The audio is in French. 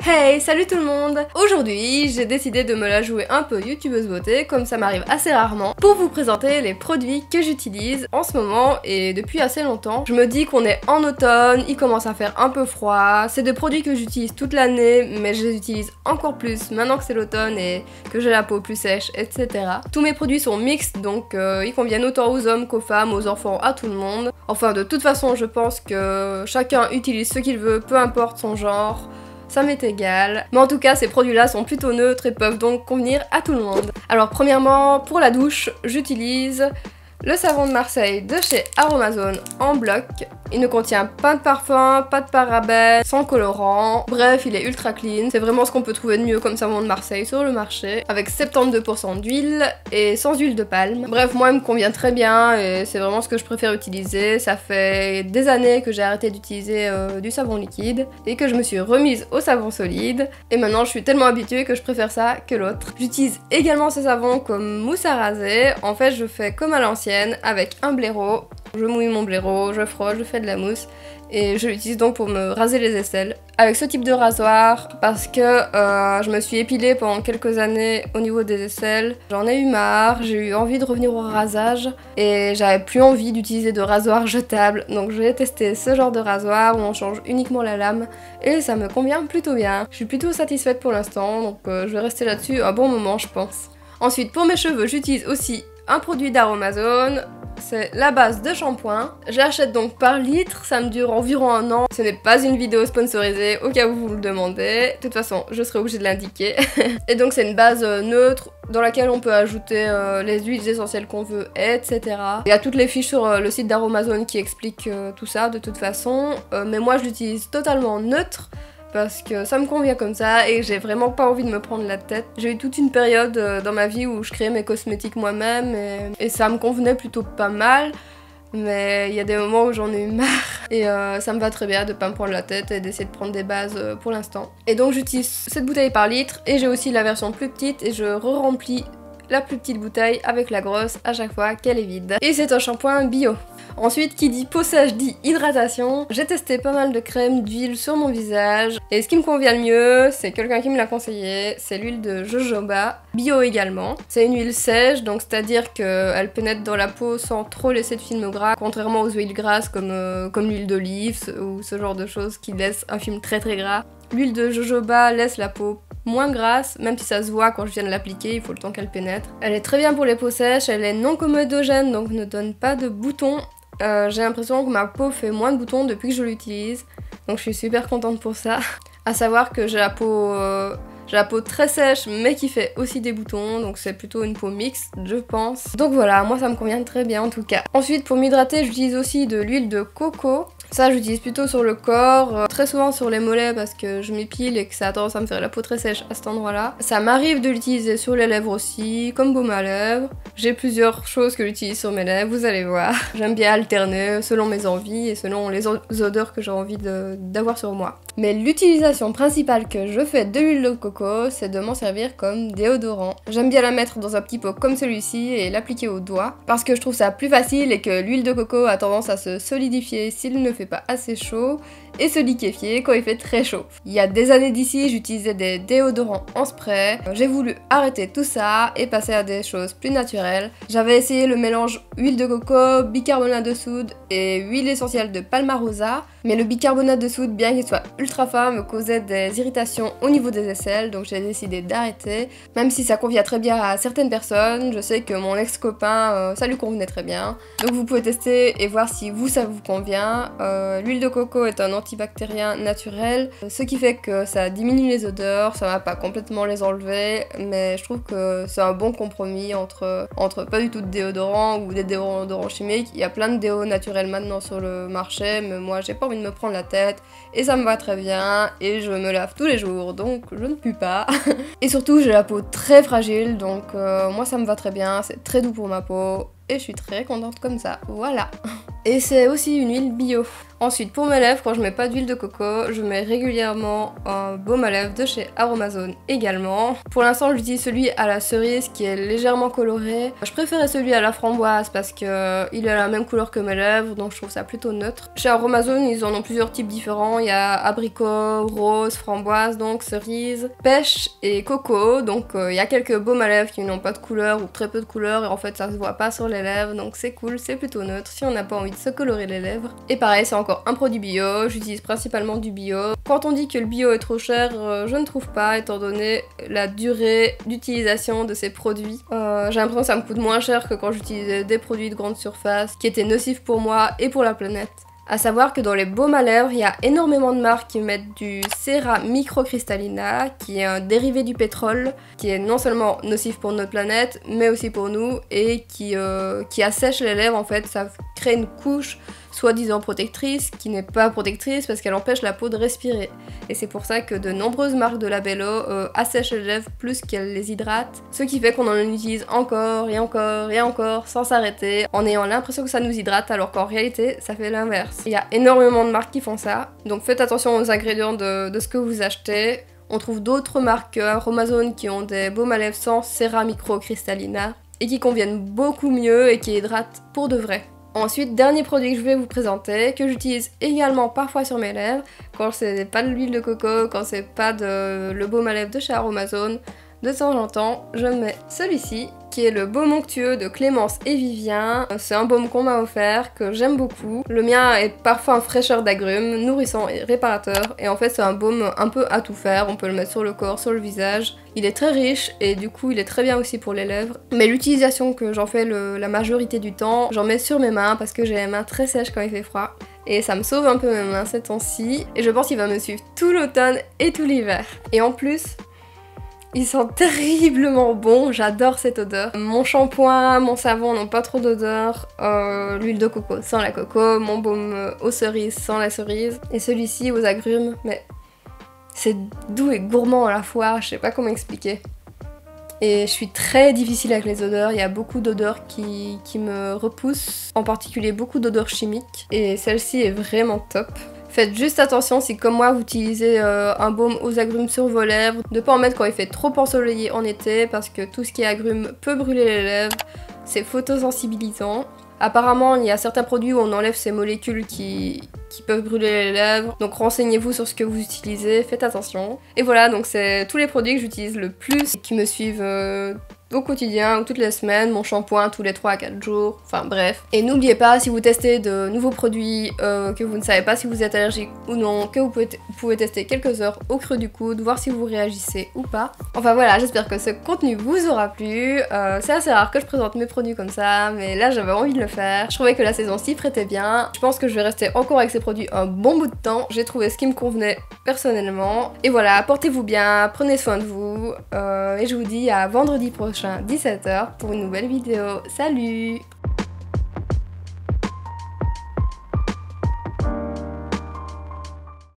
Hey, salut tout le monde! Aujourd'hui, j'ai décidé de me la jouer un peu youtubeuse beauté, comme ça m'arrive assez rarement, pour vous présenter les produits que j'utilise en ce moment et depuis assez longtemps. Je me dis qu'on est en automne, il commence à faire un peu froid, c'est des produits que j'utilise toute l'année, mais je les utilise encore plus maintenant que c'est l'automne et que j'ai la peau plus sèche, etc. Tous mes produits sont mixtes, donc ils conviennent autant aux hommes qu'aux femmes, aux enfants, à tout le monde. Enfin, de toute façon, je pense que chacun utilise ce qu'il veut, peu importe son genre. Ça m'est égal. Mais en tout cas, ces produits-là sont plutôt neutres et peuvent donc convenir à tout le monde. Alors premièrement, pour la douche, j'utilise le savon de Marseille de chez Aromazone en bloc. Il ne contient pas de parfum, pas de parabènes, sans colorant. Bref, il est ultra clean. C'est vraiment ce qu'on peut trouver de mieux comme savon de Marseille sur le marché. Avec 72% d'huile et sans huile de palme. Bref, moi, il me convient très bien et c'est vraiment ce que je préfère utiliser. Ça fait des années que j'ai arrêté d'utiliser du savon liquide et que je me suis remise au savon solide. Et maintenant, je suis tellement habituée que je préfère ça que l'autre. J'utilise également ce savon comme mousse à raser. En fait, je fais comme à l'ancienne avec un blaireau. Je mouille mon blaireau, je frotte, je fais de la mousse et je l'utilise donc pour me raser les aisselles. Avec ce type de rasoir parce que je me suis épilée pendant quelques années au niveau des aisselles. J'en ai eu marre, j'ai eu envie de revenir au rasage et j'avais plus envie d'utiliser de rasoir jetable. Donc je vais tester ce genre de rasoir où on change uniquement la lame et ça me convient plutôt bien. Je suis plutôt satisfaite pour l'instant donc je vais rester là-dessus un bon moment je pense. Ensuite pour mes cheveux j'utilise aussi un produit d'Aromazone. C'est la base de shampoing. Je l'achète donc par litre, ça me dure environ un an. Ce n'est pas une vidéo sponsorisée, au cas où vous le demandez. De toute façon, je serai obligée de l'indiquer. Et donc c'est une base neutre dans laquelle on peut ajouter les huiles essentielles qu'on veut, etc. Il y a toutes les fiches sur le site d'Aromazone qui expliquent tout ça de toute façon. Mais moi je l'utilise totalement neutre. Parce que ça me convient comme ça et j'ai vraiment pas envie de me prendre la tête. J'ai eu toute une période dans ma vie où je créais mes cosmétiques moi-même et ça me convenait plutôt pas mal. Mais il y a des moments où j'en ai eu marre et ça me va très bien de pas me prendre la tête et d'essayer de prendre des bases pour l'instant. Et donc j'utilise cette bouteille par litre et j'ai aussi la version plus petite et je re-remplis la plus petite bouteille avec la grosse à chaque fois qu'elle est vide. Et c'est un shampoing bio. Ensuite, qui dit peau sèche dit hydratation. J'ai testé pas mal de crèmes, d'huile sur mon visage. Et ce qui me convient le mieux, c'est quelqu'un qui me l'a conseillé, c'est l'huile de jojoba, bio également. C'est une huile sèche, donc c'est-à-dire qu'elle pénètre dans la peau sans trop laisser de film gras, contrairement aux huiles grasses comme l'huile d'olive ou ce genre de choses qui laissent un film très très gras. L'huile de jojoba laisse la peau moins grasse, même si ça se voit quand je viens de l'appliquer, il faut le temps qu'elle pénètre. Elle est très bien pour les peaux sèches, elle est non comédogène, donc ne donne pas de boutons. J'ai l'impression que ma peau fait moins de boutons depuis que je l'utilise, donc je suis super contente pour ça. À savoir que j'ai la peau très sèche mais qui fait aussi des boutons, donc c'est plutôt une peau mixte je pense. Donc voilà, moi ça me convient très bien en tout cas. Ensuite pour m'hydrater j'utilise aussi de l'huile de coco. Ça j'utilise plutôt sur le corps, très souvent sur les mollets parce que je m'épile et que ça a tendance à me faire la peau très sèche à cet endroit là. Ça m'arrive de l'utiliser sur les lèvres aussi, comme baume à lèvres. J'ai plusieurs choses que j'utilise sur mes lèvres, vous allez voir. J'aime bien alterner selon mes envies et selon les odeurs que j'ai envie d'avoir sur moi. Mais l'utilisation principale que je fais de l'huile de coco, c'est de m'en servir comme déodorant. J'aime bien la mettre dans un petit pot comme celui-ci et l'appliquer au doigt parce que je trouve ça plus facile et que l'huile de coco a tendance à se solidifier s'il ne fait pas assez chaud et se liquéfier quand il fait très chaud. Il y a des années d'ici, j'utilisais des déodorants en spray. J'ai voulu arrêter tout ça et passer à des choses plus naturelles. J'avais essayé le mélange huile de coco, bicarbonate de soude et huile essentielle de palmarosa, mais le bicarbonate de soude, bien qu'il soit ultra fin, me causait des irritations au niveau des aisselles, donc j'ai décidé d'arrêter. Même si ça convient très bien à certaines personnes, je sais que mon ex-copain, ça lui convenait très bien. Donc vous pouvez tester et voir si vous, ça vous convient. L'huile de coco est un antibactérien naturel, ce qui fait que ça diminue les odeurs, ça va pas complètement les enlever, mais je trouve que c'est un bon compromis entre pas du tout de déodorant ou des déodorants chimiques. Il y a plein de déos naturels maintenant sur le marché, mais moi j'ai pas envie de me prendre la tête et ça me va très bien et je me lave tous les jours donc je ne pue pas. Et surtout j'ai la peau très fragile donc moi ça me va très bien, c'est très doux pour ma peau. et je suis très contente comme ça, voilà. Et c'est aussi une huile bio. Ensuite, pour mes lèvres, quand je mets pas d'huile de coco, je mets régulièrement un baume à lèvres de chez Aromazone également. Pour l'instant, j'utilise celui à la cerise qui est légèrement coloré. Je préférais celui à la framboise parce que il a la même couleur que mes lèvres, donc je trouve ça plutôt neutre. Chez Aromazone, ils en ont plusieurs types différents. Il y a abricot, rose, framboise, donc cerise, pêche et coco. Donc il y a quelques baumes à lèvres qui n'ont pas de couleur ou très peu de couleur et en fait ça se voit pas sur les lèvres, donc c'est cool, c'est plutôt neutre si on n'a pas envie de se colorer les lèvres. Et pareil, c'est encore un produit bio, j'utilise principalement du bio. Quand on dit que le bio est trop cher, je ne trouve pas, étant donné la durée d'utilisation de ces produits. J'ai l'impression que ça me coûte moins cher que quand j'utilisais des produits de grande surface qui étaient nocifs pour moi et pour la planète. À savoir que dans les baumes à lèvres, il y a énormément de marques qui mettent du Cera Microcristallina, qui est un dérivé du pétrole, qui est non seulement nocif pour notre planète, mais aussi pour nous, et qui assèche les lèvres en fait. Ça crée une couche soi-disant protectrice, qui n'est pas protectrice parce qu'elle empêche la peau de respirer. Et c'est pour ça que de nombreuses marques de labello assèchent les lèvres plus qu'elles les hydratent, ce qui fait qu'on en utilise encore et encore et encore sans s'arrêter, en ayant l'impression que ça nous hydrate alors qu'en réalité ça fait l'inverse. Il y a énormément de marques qui font ça, donc faites attention aux ingrédients de ce que vous achetez. On trouve d'autres marques Aromazone qui ont des baumes à lèvres sans Cera Microcristallina et qui conviennent beaucoup mieux et qui hydratent pour de vrai. Ensuite, dernier produit que je vais vous présenter, que j'utilise également parfois sur mes lèvres, quand c'est pas de l'huile de coco, quand c'est pas le baume à lèvres de chez Aromazone, de temps en temps, je mets celui-ci, qui est le baume onctueux de Clémence et Vivien. C'est un baume qu'on m'a offert, que j'aime beaucoup. Le mien est parfum un fraîcheur d'agrumes, nourrissant et réparateur. Et en fait, c'est un baume un peu à tout faire. On peut le mettre sur le corps, sur le visage. Il est très riche et du coup, il est très bien aussi pour les lèvres. Mais l'utilisation que j'en fais la majorité du temps, j'en mets sur mes mains parce que j'ai les mains très sèches quand il fait froid. Et ça me sauve un peu mes mains ces temps-ci. Et je pense qu'il va me suivre tout l'automne et tout l'hiver. Et en plus, il sent terriblement bon, j'adore cette odeur. Mon shampoing, mon savon n'ont pas trop d'odeur. L'huile de coco sans la coco, mon baume aux cerises sans la cerise. Et celui-ci aux agrumes, mais c'est doux et gourmand à la fois, je sais pas comment expliquer. Et je suis très difficile avec les odeurs, il y a beaucoup d'odeurs qui me repoussent, en particulier beaucoup d'odeurs chimiques. Et celle-ci est vraiment top. Faites juste attention si comme moi vous utilisez un baume aux agrumes sur vos lèvres, de ne pas en mettre quand il fait trop ensoleillé en été parce que tout ce qui est agrumes peut brûler les lèvres, c'est photosensibilisant. Apparemment il y a certains produits où on enlève ces molécules qui peuvent brûler les lèvres, donc renseignez-vous sur ce que vous utilisez, faites attention. Et voilà, donc c'est tous les produits que j'utilise le plus et qui me suivent au quotidien ou toutes les semaines, mon shampoing tous les 3 à 4 jours, enfin bref. Et n'oubliez pas, si vous testez de nouveaux produits, que vous ne savez pas si vous êtes allergique ou non, que vous pouvez tester quelques heures au creux du coude, voir si vous réagissez ou pas. Enfin voilà, j'espère que ce contenu vous aura plu. C'est assez rare que je présente mes produits comme ça, mais là j'avais envie de le faire. Je trouvais que la saison s'y prêtait bien. Je pense que je vais rester encore avec ces produits un bon bout de temps. J'ai trouvé ce qui me convenait personnellement. Et voilà, portez-vous bien, prenez soin de vous, et je vous dis à vendredi prochain 17h pour une nouvelle vidéo. Salut!